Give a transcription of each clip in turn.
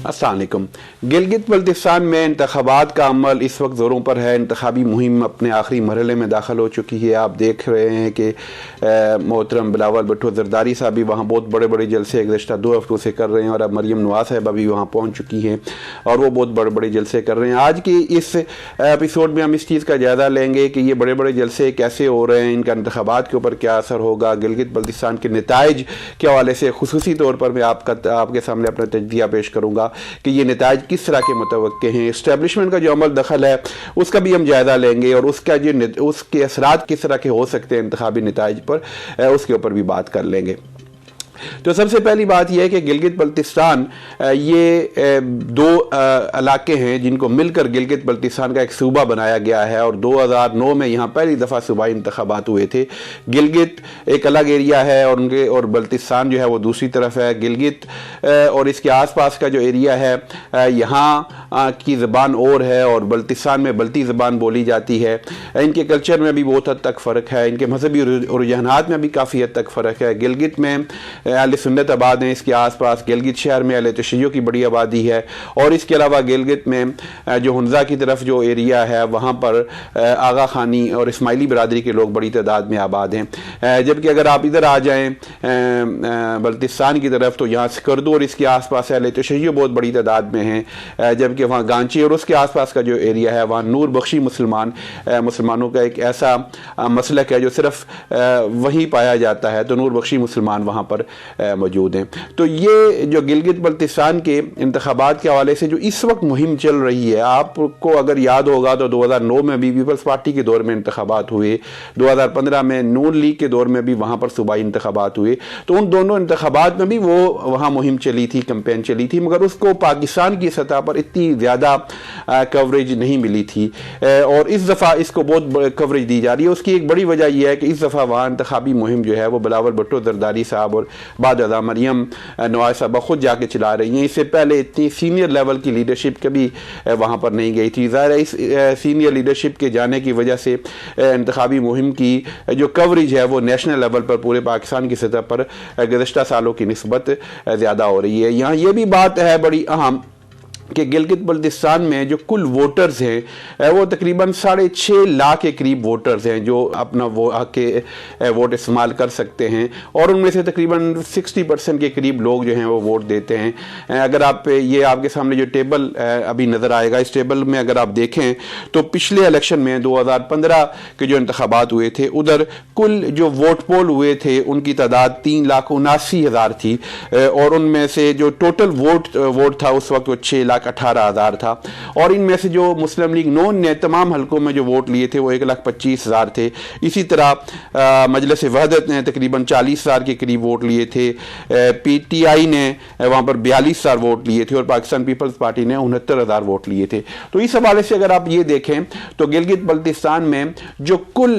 अस्सलाम वालेकुम। गिलगित बल्तिस्तान में इंतखाबात का अमल इस वक्त ज़ोरों पर है। इंतखाबी मुहिम अपने आखिरी मरहले में दाखिल हो चुकी है। आप देख रहे हैं कि मोहतरम बिलावल भुट्टो ज़रदारी साहब भी वहाँ बहुत बड़े बड़े जलसे गुज़श्ता 2 हफ्तों से कर रहे हैं और अब मरियम नवाज़ साहबा भी वहाँ पहुँच चुकी हैं और वो बहुत बड़े बड़े जलसे कर रहे हैं। आज की इस एपिसोड में हम इस चीज़ का जायज़ा लेंगे कि ये बड़े बड़े जलसे कैसे हो रहे हैं, इनका इंतखाबात के ऊपर क्या असर होगा, गिलगित बल्तिस्तान के नताइज के हवाले से खुसूसी तौर पर मैं आपके सामने अपना तजज़िया पेश करूँगा कि ये नताइज किस तरह के मुतवक्के हैं। इस्टेब्लिशमेंट का जो अमल दखल है उसका भी हम जायज़ा लेंगे और उसके असरात किस तरह के हो सकते हैं इंतखाबी नताइज पर, उसके ऊपर भी बात कर लेंगे। तो सबसे पहली बात यह है कि गिलगित बल्तिस्तान ये 2 इलाके हैं जिनको मिलकर गिलगित बल्तिस्तान का एक सूबा बनाया गया है और 2009 में यहाँ पहली दफ़ा सूबाई इंतखाबात हुए थे। गिलगित एक अलग एरिया है और बल्तिस्तान जो है वो दूसरी तरफ है। गिलगित और इसके आसपास का जो एरिया है यहाँ की ज़बान और है और बल्तिस्तान में बल्ती ज़बान बोली जाती है। इनके कल्चर में भी बहुत हद तक फ़र्क है, इनके मजहबी रुझानात में भी काफ़ी हद तक फ़र्क है। गिलगित में अहले सुन्नत आबाद हैं, इसके आसपास गिलगित शहर में अहले तशय्युअ की बड़ी आबादी है और इसके अलावा गिलगित में जो हुंजा की तरफ जो एरिया है वहाँ पर आगा खानी और इस्माइली बरादरी के लोग बड़ी तादाद में आबाद हैं। जबकि अगर आप इधर आ जाएँ बल्तिस्तान की तरफ तो यहाँ स्कर्दो और इसके आसपास अहले तशय्युअ बहुत बड़ी तादाद में हैं, जबकि वहाँ गांची और उसके आसपास का जो एरिया है वहाँ नूर बख्शी मुसलमानों का एक ऐसा मसलक है जो सिर्फ वहीं पाया जाता है, तो नूर बख्शी मुसलमान वहाँ पर मौजूद हैं। तो ये जो गिलगित बल्तिस्तान के इंतखाबात के हवाले से जो इस वक्त मुहिम चल रही है, आपको अगर याद होगा तो 2009 में भी पीपल्स पार्टी के दौर में इंतखाबात हुए, 2015 में नून लीग के दौर में भी वहाँ पर सूबाई इंतखाबात हुए। तो उन दोनों इंतखाबात में भी वो वहाँ मुहिम चली थी, कैंपेन चली थी, मगर उसको पाकिस्तान की सतह पर इतनी ज़्यादा कवरेज नहीं मिली थी और इस दफ़ा इसको बहुत कवरेज दी जा रही है। उसकी एक बड़ी वजह यह है कि इस दफ़ा वहाँ इंतखाबी मुहिम जो है वो बिलावल भुट्टो ज़रदारी साहब और बाद मरियम नवाज़ साहबा खुद जाके चला रही हैं। इससे पहले इतनी सीनियर लेवल की लीडरशिप कभी वहाँ पर नहीं गई थी। ज़ाहिर है इस सीनियर लीडरशिप के जाने की वजह से इंतखाबी मुहिम की जो कवरेज है वो नेशनल लेवल पर पूरे पाकिस्तान की सतह पर गुज़श्ता सालों की निस्बत ज़्यादा हो रही है। यहाँ ये भी बात है बड़ी अहम कि गिलगित बल्तिस्तान में जो कुल वोटर्स हैं वो तकरीबन 6.5 लाख के करीब वोटर्स हैं जो अपना वोट इस्तेमाल कर सकते हैं और उनमें से तकरीबन 60% के करीब लोग जो हैं वो वोट देते हैं। अगर आप ये आपके सामने जो टेबल अभी नज़र आएगा, इस टेबल में अगर आप देखें तो पिछले इलेक्शन में 2015 के जो इंतखाबात हुए थे उधर कुल जो वोट पोल हुए थे उनकी तादाद 3,79,000 थी और उनमें से जो टोटल वोट था उस वक्त वो 6,18,000 था और इनमें से जो मुस्लिम लीग नून ने तमाम हलकों में जो वोट लिए थे वो 1,25,000 थे। इसी तरह मजलिस वहदत ने तकरीबन 40,000 के करीब वोट लिए थे, PTI ने वहाँ पर 42,000 वोट लिए थे और पाकिस्तान पीपल्स पार्टी ने 69,000 वोट लिए थे। तो इस हवाले से अगर आप ये देखें तो गिलगित बल्तिस्तान में जो कुल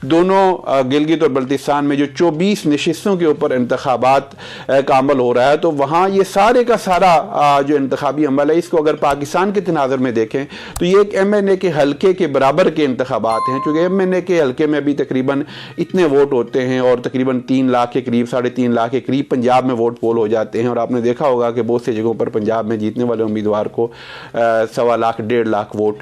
दोनों गिलगित और बल्तिस्तान में जो 24 नशिस्तों के ऊपर इंतखाबात का अमल हो रहा है तो वहाँ ये सारे का सारा जो इंतखाबी अमल है इसको अगर पाकिस्तान के तनाज़ुर में देखें तो ये एक MNA के हल्के के बराबर के इंतखाबात हैं, क्योंकि MNA के हल्के में भी तकरीबन इतने वोट होते हैं और तकरीबन 3 लाख के करीब 3.5 लाख के करीब पंजाब में वोट पोल हो जाते हैं और आपने देखा होगा कि बहुत से जगहों पर पंजाब में जीतने वाले उम्मीदवार को 1.25 लाख 1.5 लाख वोट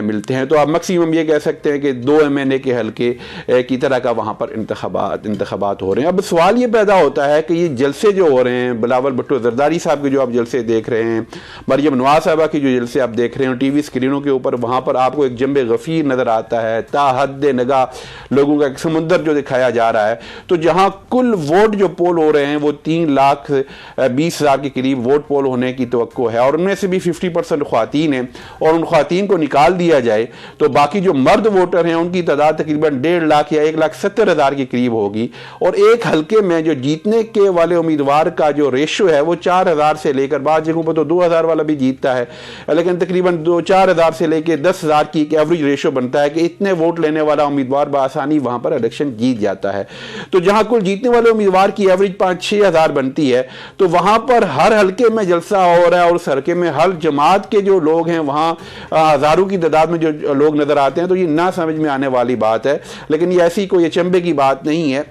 मिलते हैं। तो आप मैक्सिमम ये कह सकते हैं कि 2 MNA के हल्के की तरह का वहाँ पर इंतखाबात हो रहे हैं। अब सवाल ये पैदा होता है कि ये जलसे जो हो रहे हैं, बिलावल भुट्टो ज़रदारी साहब के जो आप जलसे देख रहे हैं, मरियम नवाज़ साहबा की जो जलसे आप देख रहे हैं टीवी स्क्रीनों के ऊपर, वहाँ पर आपको एक जंबे गफ़ीर नज़र आता है, ताहद निगाह लोगों का एक समुंदर जो दिखाया जा रहा है। तो जहाँ कुल वोट जो पोल हो रहे हैं वो 3,20,000 के करीब वोट पोल होने की तवक्को है और उनमें से भी 50% ख्वातीन हैं और उन ख्वातीन को निकाल दिया जाए तो बाकी जो मर्द वोटर हैं उनकी तादाद तकरीबन 1.5 लाख या 1,70,000 के करीब होगी और एक हल्के में जो जीतने के वाले उम्मीदवार का जो रेशो है वो 4,000 से लेकर बाद जगहों पर तो 2,000 वाला भी जीतता है, लेकिन तकरीबन 4,000 से लेकर 10,000 की एक एवरेज रेशो बनता है कि इतने वोट लेने वाला उम्मीदवार बआसानी वहां पर इलेक्शन जीत जाता है। तो जहां कुल जीतने वाले उम्मीदवार की एवरेज 5-6 हज़ार बनती है तो वहां पर हर हल्के में जलसा हो रहा है और उस हल्के में हर जमात के जो लोग हैं वहां हजारों की तादाद में जो लोग नजर आते हैं। तो ये ना समझ में आने वाली बात है, लेकिन ये ऐसी कोई अचंभे की बात नहीं है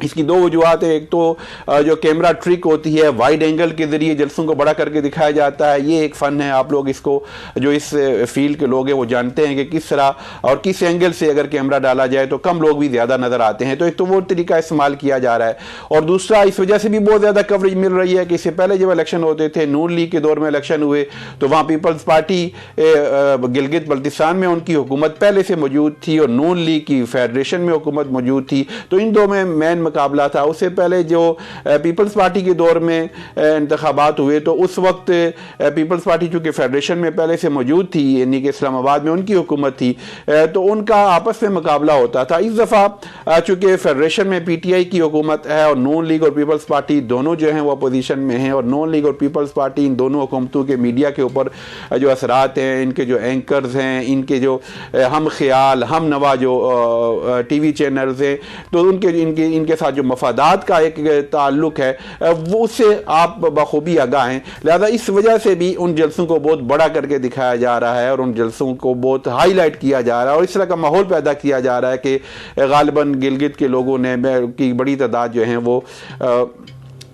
इसकी दो वजूहत है। एक तो जो कैमरा ट्रिक होती है, वाइड एंगल के ज़रिए जलसों को बड़ा करके दिखाया जाता है, ये एक फ़न है। आप लोग इसको, जो इस फील्ड के लोग हैं वो जानते हैं कि किस तरह और किस एंगल से अगर कैमरा डाला जाए तो कम लोग भी ज़्यादा नज़र आते हैं। तो एक तो वो तरीका इस्तेमाल किया जा रहा है, और दूसरा इस वजह से भी बहुत ज़्यादा कवरेज मिल रही है कि इससे पहले जब इलेक्शन होते थे, नून लीग के दौर में इलेक्शन हुए, तो वहाँ पीपल्स पार्टी गिलगित बल्तिस्तान में उनकी हुकूमत पहले से मौजूद थी और नून लीग की फेडरेशन में हुकूमत मौजूद थी। तो इन दो में मैन मुकाबला था। उससे पहले जो पीपल्स पार्टी के दौर में इंतखाबात हुए, तो उस वक्त पीपल्स पार्टी चूँकि फेडरेशन में पहले से मौजूद थी, यानी कि इस्लामाबाद में उनकी हुकूमत थी, तो उनका आपस में मुकाबला होता था। इस दफ़ा चूँकि फेडरेशन में PTI की हुकूमत है और नून लीग और पीपल्स पार्टी दोनों जो हैं वो अपोजिशन में हैं, और नून लीग और पीपल्स पार्टी इन दोनों हुकूमतों के मीडिया के ऊपर जो असरात हैं, इनके जो एंकर्स हैं, इनके जो हम ख्याल हम नवा जो TV चैनल्स हैं, तो इनके साथ जो मफादात का एक ताल्लुक है वो उससे आप बखूबी आगाह हैं। लिहाजा इस वजह से भी उन जलसों को बहुत बड़ा करके दिखाया जा रहा है और उन जलसों को बहुत हाईलाइट किया जा रहा है, और इस तरह का माहौल पैदा किया जा रहा है कि गालिबन गिलगित के लोगों ने की बड़ी तादाद जो हैं वो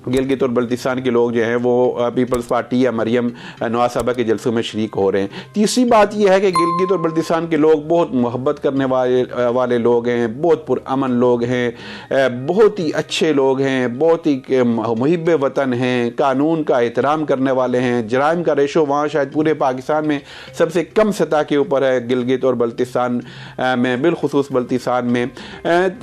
गिलगित और बल्तिस्तान के लोग जो हैं वो पीपल्स पार्टी या मरियम नवाज साहबा के जलसों में शरीक हो रहे हैं। तीसरी बात यह है कि गिलगित और बल्तिस्तान के लोग बहुत मोहब्बत करने वाले लोग हैं, बहुत पुरअमन लोग हैं, बहुत ही अच्छे लोग हैं, बहुत ही मुहिब वतन हैं, कानून का एहतराम करने वाले हैं। जराइम का रेशो वहाँ शायद पूरे पाकिस्तान में सबसे कम सतह के ऊपर है, गिलगित और बल्तिस्तान में, बिलखुसूस बल्तिस्तान में।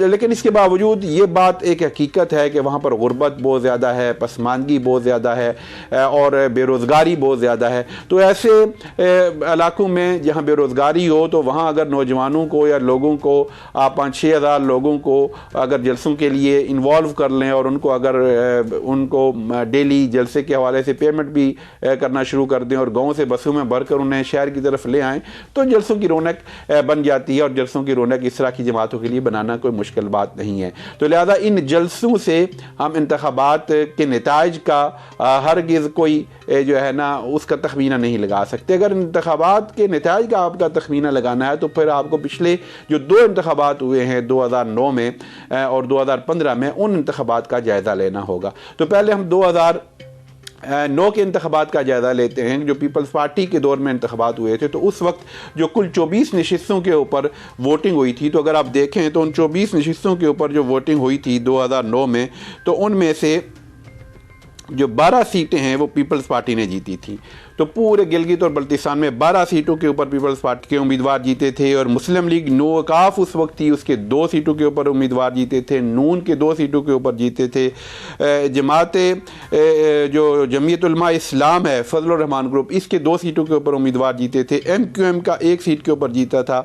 लेकिन इसके बावजूद ये बात एक हकीकत है कि वहाँ पर गुर्बत बहुत ज़्यादा है, पसमानगी बहुत ज़्यादा है और बेरोज़गारी बहुत ज़्यादा है। तो ऐसे इलाकों में जहाँ बेरोज़गारी हो, तो वहाँ अगर नौजवानों को या लोगों को आप 5-6 हज़ार लोगों को अगर जलसों के लिए इन्वॉल्व कर लें और उनको अगर उनको डेली जलसे के हवाले से पेमेंट भी करना शुरू कर दें और गाँव से बसों में भर कर उन्हें शहर की तरफ ले आएँ, तो जलसों की रौनक बन जाती है। और जलसों की रौनक इस तरह की जमातों के लिए बनाना कोई मुश्किल बात नहीं है। तो लिहाजा इन जलसों से हम इंतखाबात के नताइज का हरगिज़ कोई जो है ना उसका तखमीना नहीं लगा सकते। अगर इंतखाबात के नताइज का आपका तखमीना लगाना है तो फिर आपको पिछले जो 2 इंतखाबात हुए हैं 2009 में और 2015 में, उन इंतखाबात का जायज़ा लेना होगा। तो पहले हम 2009 के इंतखाबात का जायज़ा लेते हैं, जो पीपल्स पार्टी के दौर में इंतखाबात हुए थे। तो उस वक्त जो कुल 24 नशिस्तों के ऊपर वोटिंग हुई थी, तो अगर आप देखें तो उन 24 नशिस्तों के ऊपर जो वोटिंग हुई थी 2009 में, तो उनमें से जो 12 सीटें हैं वो पीपल्स पार्टी ने जीती थी। तो पूरे गिलगित और बल्तिस्तान में 12 सीटों के ऊपर पीपल्स पार्टी के उम्मीदवार जीते थे, और मुस्लिम लीग नौकाफ उस वक्त थी, उसके 2 सीटों के ऊपर उम्मीदवार जीते थे, नून के 2 सीटों के ऊपर जीते थे, जमात जो जमीयत उलमा इस्लाम है फजल रहमान ग्रुप, इसके 2 सीटों के ऊपर उम्मीदवार जीते थे, MQM का 1 सीट के ऊपर जीता था,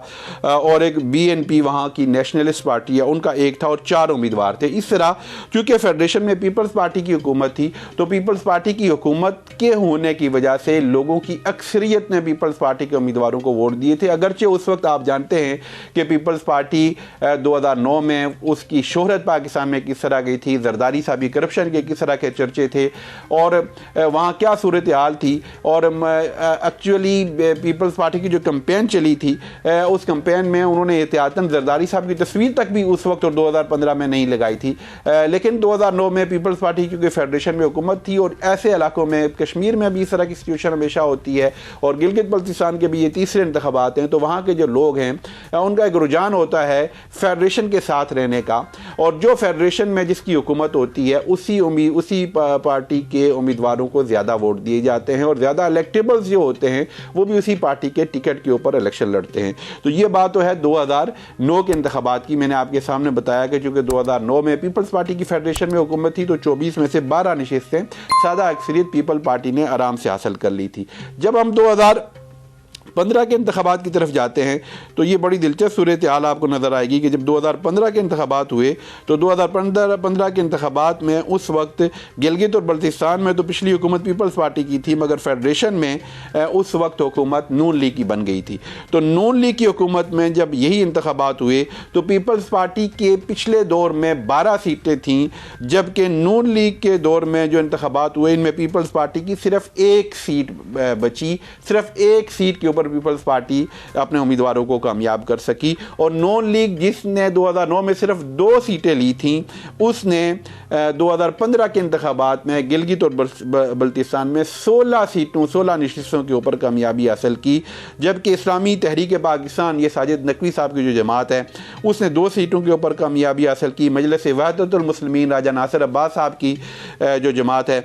और एक BNP वहाँ की नेशनलिस्ट पार्टी है उनका 1 था, और 4 उम्मीदवार थे। इस तरह चूँकि फेडरेशन में पीपल्स पार्टी की हुकूमत थी, तो पीपल्स पार्टी की हुकूमत के होने की वजह से लोगों की अक्सरियत ने पीपल्स पार्टी के उम्मीदवारों को वोट दिए थे। अगरचे उस वक्त आप जानते हैं कि पीपल्स पार्टी 2009 में उसकी शोहरत पाकिस्तान में किस तरह गई थी, जरदारी साहबी करप्शन के किस तरह के चर्चे थे और वहाँ क्या सूरत हाल थी, और एक्चुअली पीपल्स पार्टी की जो कैंपेन चली थी उस कैंपेन में उन्होंने एहतियातन जरदारी साहब की तस्वीर तक भी उस वक्त और 2015 में नहीं लगाई थी। लेकिन 2009 में पीपल्स पार्टी क्योंकि फेडरेशन में हुकूमत थी, और ऐसे इलाकों में कश्मीर में भी इस तरह की सिचुएशन हमेशा होती है, और गिलगित बल्तिस्तान के भी ये तीसरे इंतखाबात हैं, तो वहाँ के जो लोग हैं उनका एक रुझान होता है फेडरेशन के साथ रहने का, और जो फेडरेशन में जिसकी हुकूमत होती है उसी पार्टी के उम्मीदवारों को ज़्यादा वोट दिए जाते हैं, और ज़्यादा इलेक्टेबल्स जो होते हैं वो भी उसी पार्टी के टिकट के ऊपर इलेक्शन लड़ते हैं। तो ये बात तो है 2009 के इंतखाबात की। मैंने आपके सामने बताया कि चूँकि 2009 में पीपल्स पार्टी की फेडरेशन में हुकूमत थी, तो 24 में से 12 नशिस्तें सादा अक्सरियत पीपल पार्टी ने आराम से हासिल कर ली थी। जब हम 2015 के इंतखाबात की तरफ जाते हैं तो ये बड़ी दिलचस्प सूरत हाल आपको नज़र आएगी कि जब 2015 के इंतखाबात हुए, तो 2015 के इंतखाबात में उस वक्त गिलगित और बल्तिस्तान में तो पिछली हुकूमत पीपल्स पार्टी की थी, मगर फेडरेशन में उस वक्त हुकूमत नून लीग की बन गई थी। तो नून लीग की हुकूमत में जब यही इंतखाबात हुए तो पीपल्स पार्टी के पिछले दौर में 12 सीटें थीं, जबकि नून लीग के दौर में जो इंतखाबात हुए इनमें पीपल्स पार्टी की सिर्फ 1 सीट बची। सिर्फ 1 सीट के ऊपर ऊपर पीपल्स पार्टी अपने उम्मीदवारों को कामयाब कर सकी। और नून लीग जिसने 2009 में सिर्फ 2 सीटें ली थीं, उसने 2015 के इंतखाबात में गिलगित और बल्तिस्तान में 16 नशिस्तों के ऊपर कामयाबी हासिल की, जबकि इस्लामी तहरीक पाकिस्तान, ये साजिद नकवी साहब की जो जमात है, उसने 2 सीटों के ऊपर कामयाबी हासिल की। मजलिस वहदतुल मुस्लिमीन राजा नासिर अब्बास साहब की जो जमात है,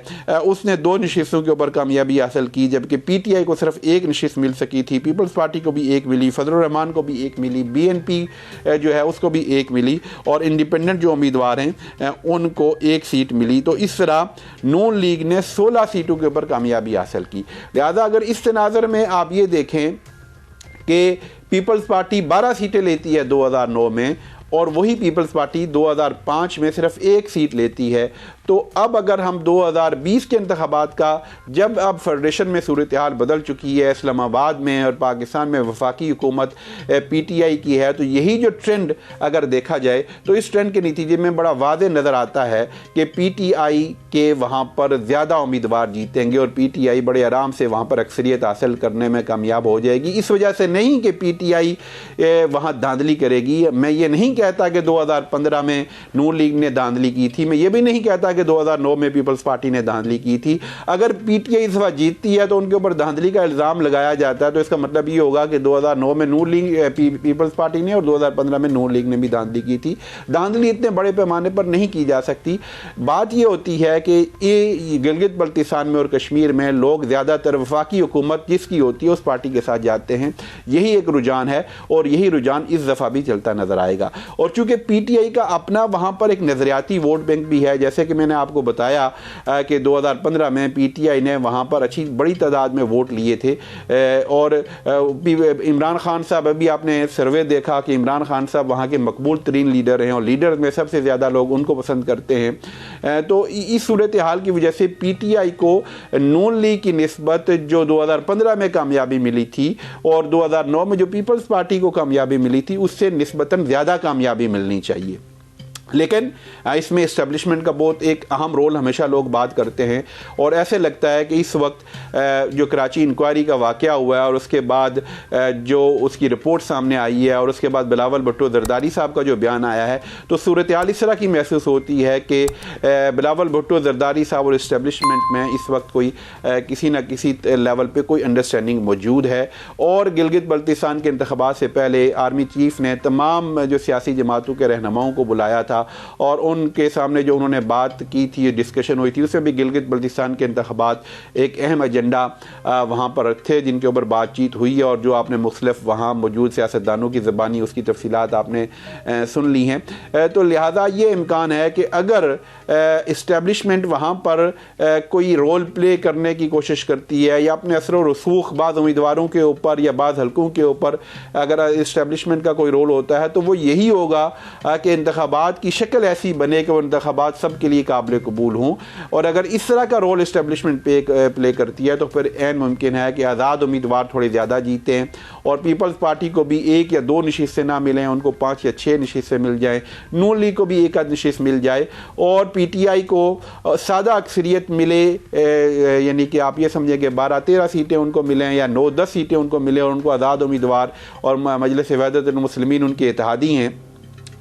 उसने 2 नशिस्तों के ऊपर कामयाबी हासिल की, जबकि पीटीआई को सिर्फ 1 नशिस्त मिल सकी थी, पीपल्स पार्टी को भी 1 मिली, फजलुर रहमान को भी 1 मिली, बीएनपी जो है उसको भी 1 मिली, और इंडिपेंडेंट जो उम्मीदवार हैं उनको 1 सीट मिली। तो इस तरह नून लीग ने 16 सीटों के ऊपर कामयाबी हासिल की। लिहाजा अगर इस तनाज़र में आप ये देखें कि पीपल्स पार्टी 12 सीटें लेती है 2009 में, और वही पीपल्स पार्टी 2005 में सिर्फ 1 सीट लेती है, तो अब अगर हम 2020 के इंतखाबात का, जब अब फेडरेशन में सूरत हाल बदल चुकी है, इस्लामाबाद में और पाकिस्तान में वफाकी हुकूमत पीटीआई की है, तो यही जो ट्रेंड अगर देखा जाए तो इस ट्रेंड के नतीजे में बड़ा वाज़ेह नज़र आता है कि पीटीआई के वहाँ पर ज़्यादा उम्मीदवार जीतेंगे और पीटीआई बड़े आराम से वहाँ पर अक्सरियत हासिल करने में कामयाब हो जाएगी। इस वजह से नहीं कि पीटीआई वहाँ धांधली करेगी। मैं ये नहीं कहता कि 2015 में नून लीग ने धांधली की थी, मैं ये भी नहीं कहता कि 2009 में पीपल्स पार्टी ने धांधली की थी। अगर पीटीआई इस बार जीतती है तो उनके ऊपर धांधली का इल्ज़ाम लगाया जाता है, तो इसका मतलब ये होगा कि 2009 में नून लीग पीपल्स पार्टी ने और 2015 में नून लीग ने भी धांधली की थी। धांधली इतने बड़े पैमाने पर नहीं की जा सकती। बात ये होती है कि ये गिलगित बल्तिस्तान में और कश्मीर में लोग ज़्यादातर वफाकी हुकूमत जिसकी होती है उस पार्टी के साथ जाते हैं। यही एक रुझान है और यही रुझान इस दफ़ा भी चलता नज़र आएगा। और चूँकि पीटीआई का अपना वहाँ पर एक नज़रियाती वोट बैंक भी है, जैसे कि मैंने आपको बताया कि 2015 में पीटीआई ने वहाँ पर अच्छी बड़ी तादाद में वोट लिए थे, और इमरान खान साहब, अभी आपने सर्वे देखा कि इमरान खान साहब वहाँ के मकबूल तरीन लीडर हैं और लीडर में सबसे ज़्यादा लोग उनको पसंद करते हैं। तो इस सूरत हाल की वजह से पीटीआई को नून लीग की निस्बत जो 2015 में कामयाबी मिली थी और 2009 में जो पीपल्स पार्टी को कामयाबी मिली थी उससे निस्बतन ज़्यादा कामयाबी मिलनी चाहिए। लेकिन इसमें इस्टेब्लिशमेंट का बहुत एक अहम रोल हमेशा लोग बात करते हैं, और ऐसे लगता है कि इस वक्त जो कराची इंक्वायरी का वाक़या हुआ है और उसके बाद जो उसकी रिपोर्ट सामने आई है और उसके बाद बिलावल भुट्टो जरदारी साहब का जो बयान आया है, तो सूरत हाल इस तरह की महसूस होती है कि बिलावल भुट्टो जरदारी साहब और इस्टेब्लिशमेंट में इस वक्त कोई किसी न किसी लेवल पर कोई अंडरस्टैंडिंग मौजूद है। और गिलगित बल्तिस्तान के इंतखाबात से पहले आर्मी चीफ ने तमाम जो सियासी जमातों के रहनुमाओं को बुलाया था और उनके सामने जो उन्होंने बात की थी, डिस्कशन हुई थी, उसमें भी गिलगित बल्तिस्तान के इंतखाबात एक अहम एजेंडा वहाँ पर थे जिनके ऊपर बातचीत हुई है, और जो आपने मुख्तलिफ वहाँ मौजूद सियासतदानों की ज़बानी उसकी तफसीलात आपने सुन ली हैं। तो लिहाजा ये इम्कान है कि अगर इस्टेब्लिशमेंट वहाँ पर कोई रोल प्ले करने की कोशिश करती है या अपने असर व रसूख बाज़ उम्मीदवारों के ऊपर या बाज़ हल्कों के ऊपर अगर इस्टेब्लिशमेंट का कोई रोल होता है, तो वो यही होगा कि इंतखाबात की शक्ल ऐसी बने कि वो इंतखाबात सब के लिए काबिल कबूल हों। और अगर इस तरह का रोल इस्टेब्लिशमेंट प्ले करती है तो फिर ऐन मुमकिन है कि आज़ाद उम्मीदवार थोड़े ज़्यादा जीते हैं और पीपल्स पार्टी को भी 1 या 2 नशिस्तें ना मिलें, उनको 5 या 6 नशिस्तें मिल जाएँ, नून लीग को भी 1 आध नशिस्त मिल जाए और पीटीआई को सादा अक्सरियत मिले, यानी कि आप ये समझें कि 12-13 सीटें उनको मिलें या 9-10 सीटें उनको मिलें और उनको आज़ाद उम्मीदवार और मजलिस वहदतुल मुस्लिमीन उनके इत्तेहादी हैं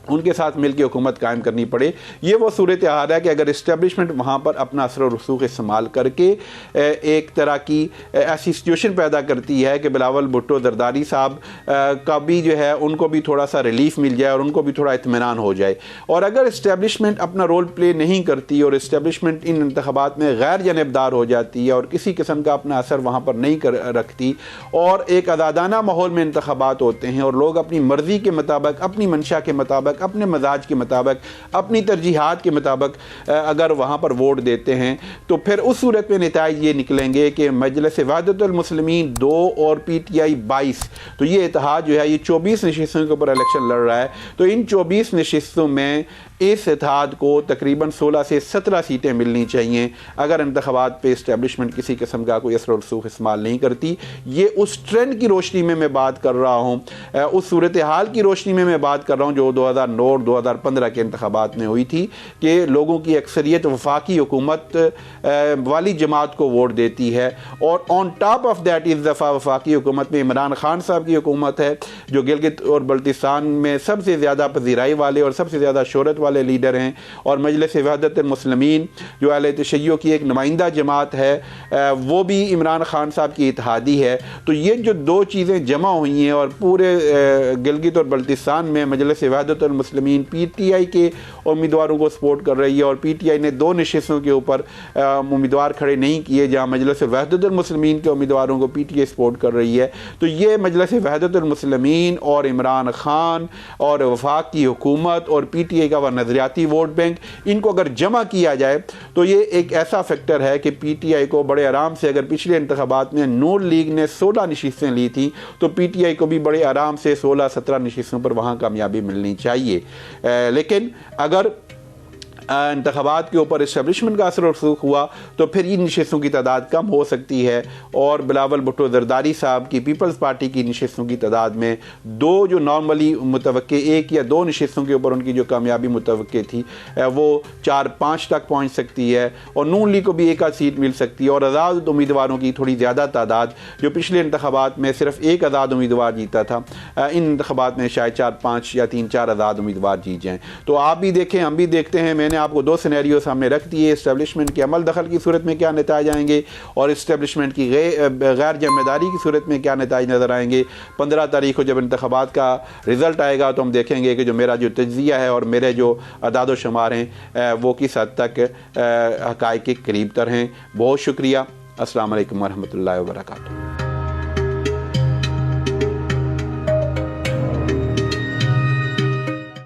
उनके साथ मिलकर हुकूमत कायम करनी पड़े। ये वो सूरत हाल है कि अगर इस्टेब्लिशमेंट वहाँ पर अपना असर और रसूख इस्तेमाल करके एक तरह की ऐसी सिचुएशन पैदा करती है कि बिलावल भुट्टो जरदारी साहब का भी जो है उनको भी थोड़ा सा रिलीफ मिल जाए और उनको भी थोड़ा इत्मीनान हो जाए। और अगर इस्टेब्लिशमेंट अपना रोल प्ले नहीं करती और इस्टेब्लिशमेंट इन इंतखाबात में गैर जानबदार हो जाती है और किसी किस्म का अपना असर वहाँ पर नहीं रखती और एक आज़ादाना माहौल में इंतखाबात होते हैं और लोग अपनी मर्ज़ी के मुताबिक, अपनी मंशा के मुताबिक, अपने मजाज के मुताबिक, अपनी तरजीहात के मुताबिक अगर वहाँ पर वोट देते हैं, तो फिर उस सूरत में नताइज ये निकलेंगे कि मजलिस वहदतुल मुस्लिमीन 2 और पीटीआई 22, तो ये इत्तेहाद जो है ये 24 नशिस्तों के ऊपर इलेक्शन लड़ रहा है। तो इन 24 नशिस्तों में इस इत्तेहाद को तकरीबन 16 से 17 सीटें मिलनी चाहिए अगर इंतखाबात पे इस्टेब्लिशमेंट किसी किस्म का कोई असर और रसूख इस्तेमाल नहीं करती। ये उस ट्रेंड की रोशनी में मैं बात कर रहा हूँ, उस सूरत हाल की रोशनी में मैं बात कर रहा हूँ जो 2009 2015 के इंतखाबात में हुई थी कि लोगों की अक्सरियत वफाकी हुकूमत वाली जमात को वोट देती है। और ऑन टॉप ऑफ दैट इस दफ़ा वफाकी हुकूमत में इमरान खान साहब की हुकूमत है जो गिलगित और बल्तिस्तान में सबसे ज़्यादा पजीराई वाले और सबसे ज़्यादा शोहरत वाले लीडर हैं। और मजलिस वहदत मुस्लिमीन जो अहले तशय्यो की एक नुमाइंदा जमात है वो भी इमरान खान साहब की इत्तेहादी है। तो ये जो दो चीज़ें जमा हुई हैं और पूरे गिलगित और बल्तिस्तान में मजलिस वहदत मुस्लिमीन PTI के उम्मीदवारों को सपोर्ट कर रही है और PTI ने 2 नशिस्तों के ऊपर उम्मीदवार खड़े नहीं किए जहाँ मजलिस वहदत मुस्लिमीन के उम्मीदवारों को PTI सपोर्ट कर रही है। तो ये मजलिस वहदत मुस्लिमीन और इमरान खान और वफाक की हुकूमत और PTI का वह नज़रियाती वोट बैंक, इनको अगर जमा किया जाए तो ये एक ऐसा फैक्टर है कि PTI को बड़े आराम से, अगर पिछले इंतखाबात में नून लीग ने 16 नशिस्तें ली थी तो PTI को भी बड़े आराम से 16-17 नशिस्तों पर वहाँ कामयाबी मिलनी चाहिए। लेकिन अगर इंतखाबात के ऊपर इस्टेब्लिशमेंट का असर और रसूख हुआ तो फिर इन नशिस्तों की तादाद कम हो सकती है और बिलावल भुट्टो जरदारी साहब की पीपल्स पार्टी की नशिस्तों की तादाद में 2 जो नॉर्मली मुतवक्के 1 या 2 नशिस्तों के ऊपर उनकी जो कामयाबी मुतवक्के थी वो 4-5 तक पहुँच सकती है और नून लीग को भी 1 सीट मिल सकती है। और आज़ाद उम्मीदवारों की थोड़ी ज़्यादा तादाद, जो पिछले इंतखाबात में सिर्फ 1 आज़ाद उम्मीदवार जीता था, इन इंतखाबात में शायद 4-5 या 3-4 आज़ाद उम्मीदवार जीत जाएँ। तो आप भी देखें, हम भी देखते हैं। मैंने आपको 2 सिनेरियो सामने रख दिए, इस्टेब्लिशमेंट के अमल दखल की सूरत में क्या नतीजे आएंगे और इस्टेब्लिशमेंट की गैर जिम्मेदारी की सूरत में क्या नतीजे नज़र आएंगे। 15 तारीख को जब इंतखाबात का रिज़ल्ट आएगा तो हम देखेंगे कि जो मेरा जो तज्ज़िया है और मेरे जो अदाद व शुमार हैं वो किस हद तक हक़ाइक़ के करीब तर हैं। बहुत शुक्रिया। अस्सलाम वालेकुम वरहमतुल्लाहि वबरकातुहू।